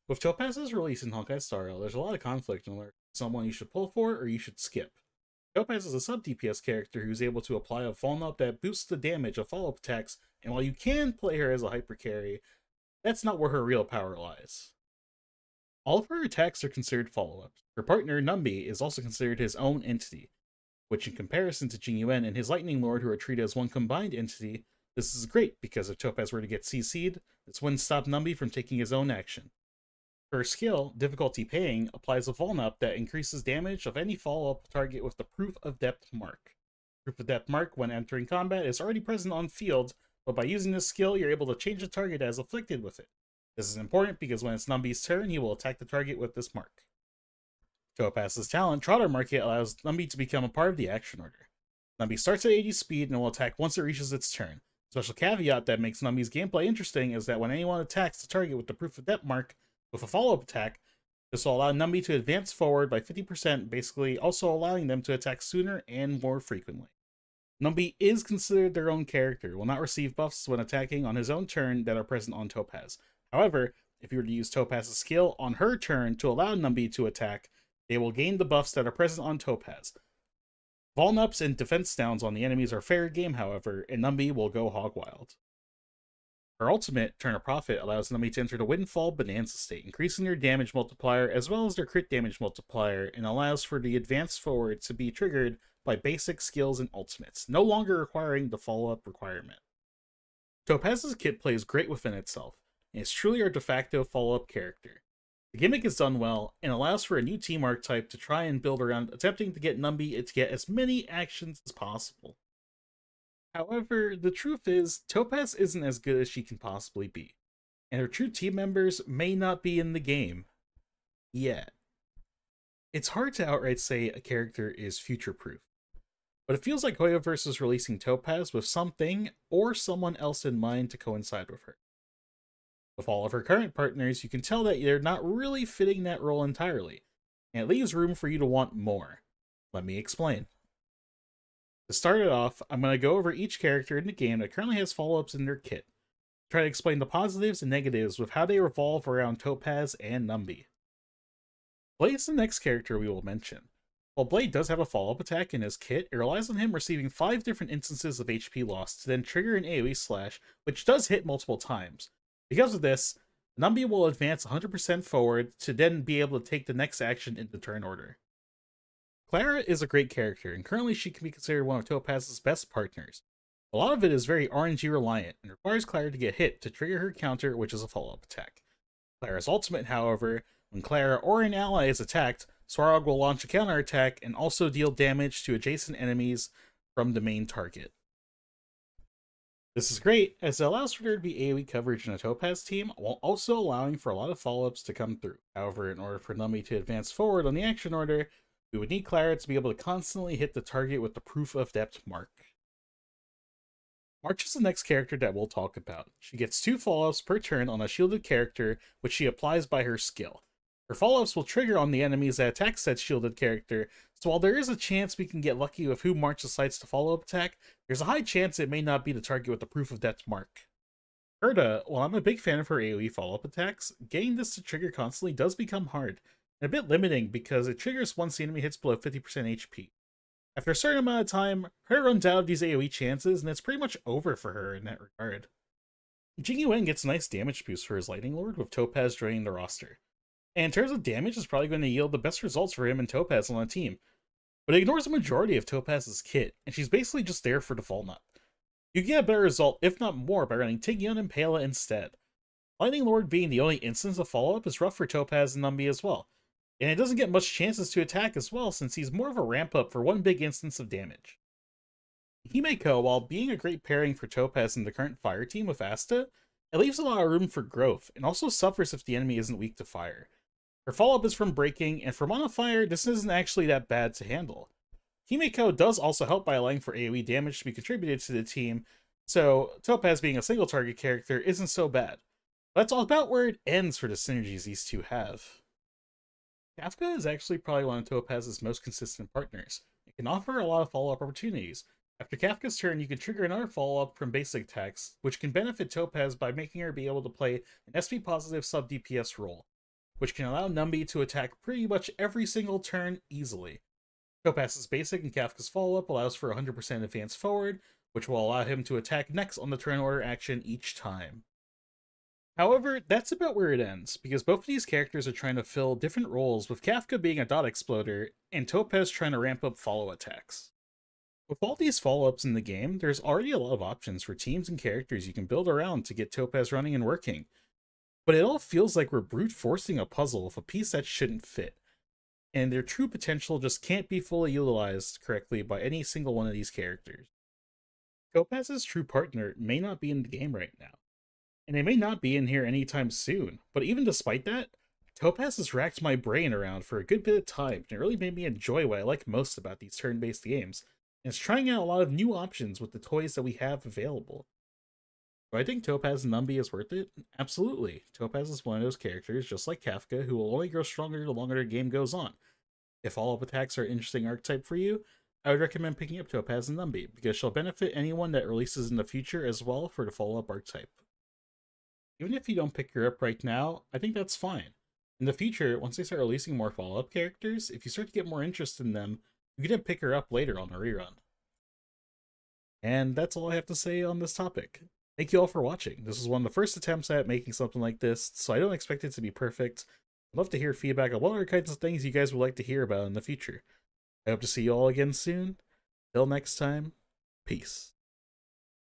With Topaz's release in Honkai Star Rail, there's a lot of conflict on whether someone you should pull for or you should skip. Topaz is a sub DPS character who's able to apply a follow up that boosts the damage of follow up attacks, and while you can play her as a hyper carry, that's not where her real power lies. All of her attacks are considered follow ups. Her partner, Numby, is also considered his own entity, which in comparison to Jing Yuan and his Lightning Lord, who are treated as one combined entity, this is great because if Topaz were to get CC'd, this wouldn't stop Numby from taking his own action. Her skill, Difficulty Paying, applies a Vulnup that increases damage of any follow-up target with the Proof of Depth mark. Proof of Depth mark, when entering combat, is already present on field, but by using this skill, you're able to change the target as afflicted with it. This is important because when it's Numby's turn, he will attack the target with this mark. Topaz's talent, Trotter Market, allows Numby to become a part of the action order. Numby starts at 80 speed and will attack once it reaches its turn. Special caveat that makes Numby's gameplay interesting is that when anyone attacks the target with the Proof of Depth mark, with a follow-up attack, this will allow Numby to advance forward by 50%, basically also allowing them to attack sooner and more frequently. Numby is considered their own character, will not receive buffs when attacking on his own turn that are present on Topaz. However, if you were to use Topaz's skill on her turn to allow Numby to attack, they will gain the buffs that are present on Topaz. Vulnups and defense downs on the enemies are fair game, however, and Numby will go hog wild. Her ultimate, Turn of Profit, allows Numby to enter the Windfall Bonanza state, increasing their damage multiplier as well as their crit damage multiplier, and allows for the advance forward to be triggered by basic skills and ultimates, no longer requiring the follow-up requirement. Topaz's kit plays great within itself, and is truly our de facto follow-up character. The gimmick is done well, and allows for a new team archetype to try and build around attempting to get Numby to get as many actions as possible. However, the truth is, Topaz isn't as good as she can possibly be, and her true team members may not be in the game yet. It's hard to outright say a character is future-proof, but it feels like Hoyoverse is releasing Topaz with something or someone else in mind to coincide with her. With all of her current partners, you can tell that they're not really fitting that role entirely, and it leaves room for you to want more. Let me explain. To start it off, I'm going to go over each character in the game that currently has follow-ups in their kit. Try to explain the positives and negatives with how they revolve around Topaz and Numby. Blade is the next character we will mention. While Blade does have a follow-up attack in his kit, it relies on him receiving 5 different instances of HP loss to then trigger an AoE slash, which does hit multiple times. Because of this, Numby will advance 100% forward to then be able to take the next action in the turn order. Clara is a great character, and currently she can be considered one of Topaz's best partners. A lot of it is very RNG reliant, and requires Clara to get hit to trigger her counter, which is a follow-up attack. Clara's ultimate, however, when Clara or an ally is attacked, Swarog will launch a counter attack and also deal damage to adjacent enemies from the main target. This is great, as it allows for there to be AoE coverage in a Topaz team, while also allowing for a lot of follow-ups to come through. However, in order for Numby to advance forward on the action order, we would need Clara to be able to constantly hit the target with the Proof of Depth mark. March is the next character that we'll talk about. She gets 2 follow-ups per turn on a shielded character, which she applies by her skill. Her follow-ups will trigger on the enemies that attack said shielded character, so while there is a chance we can get lucky with who March decides to follow-up attack, there's a high chance it may not be the target with the Proof of Depth mark. Erda, while I'm a big fan of her AoE follow-up attacks, getting this to trigger constantly does become hard, and a bit limiting because it triggers once the enemy hits below 50% HP. After a certain amount of time, her runs out of these AoE chances, and it's pretty much over for her in that regard. Jing Yuan gets a nice damage boost for his Lightning Lord with Topaz joining the roster. And in terms of damage, it's probably going to yield the best results for him and Topaz on the team. But it ignores the majority of Topaz's kit, and she's basically just there for the Vulnup. You get a better result, if not more, by running Tigyon and Pela instead. Lightning Lord being the only instance of follow-up is rough for Topaz and Numby as well. And it doesn't get much chances to attack as well, since he's more of a ramp-up for one big instance of damage. Himeko, while being a great pairing for Topaz in the current fire team with Asta, it leaves a lot of room for growth, and also suffers if the enemy isn't weak to fire. Her follow-up is from breaking, and for mono fire, this isn't actually that bad to handle. Himeko does also help by allowing for AoE damage to be contributed to the team, so Topaz being a single target character isn't so bad. But that's all about where it ends for the synergies these two have. Kafka is actually probably one of Topaz's most consistent partners. It can offer a lot of follow-up opportunities. After Kafka's turn, you can trigger another follow-up from basic attacks, which can benefit Topaz by making her be able to play an SP-positive sub-DPS role. which can allow Numby to attack pretty much every single turn easily. Topaz's basic and Kafka's follow-up allows for 100% advance forward, which will allow him to attack next on the turn order action each time. However, that's about where it ends, because both of these characters are trying to fill different roles, with Kafka being a dot exploder, and Topaz trying to ramp up follow attacks. With all these follow-ups in the game, there's already a lot of options for teams and characters you can build around to get Topaz running and working. But it all feels like we're brute forcing a puzzle with a piece that shouldn't fit, and their true potential just can't be fully utilized correctly by any single one of these characters. Topaz's true partner may not be in the game right now, and they may not be in here anytime soon, but even despite that, Topaz has racked my brain around for a good bit of time, and it really made me enjoy what I like most about these turn-based games, and it's trying out a lot of new options with the toys that we have available. Do I think Topaz and Numby is worth it? Absolutely. Topaz is one of those characters, just like Kafka, who will only grow stronger the longer the game goes on. If follow-up attacks are an interesting archetype for you, I would recommend picking up Topaz and Numby, because she'll benefit anyone that releases in the future as well for the follow-up archetype. Even if you don't pick her up right now, I think that's fine. In the future, once they start releasing more follow-up characters, if you start to get more interest in them, you can pick her up later on a rerun. And that's all I have to say on this topic. Thank you all for watching. This is one of the first attempts at making something like this, so I don't expect it to be perfect. I'd love to hear feedback on what other kinds of things you guys would like to hear about in the future. I hope to see you all again soon. Till next time, peace.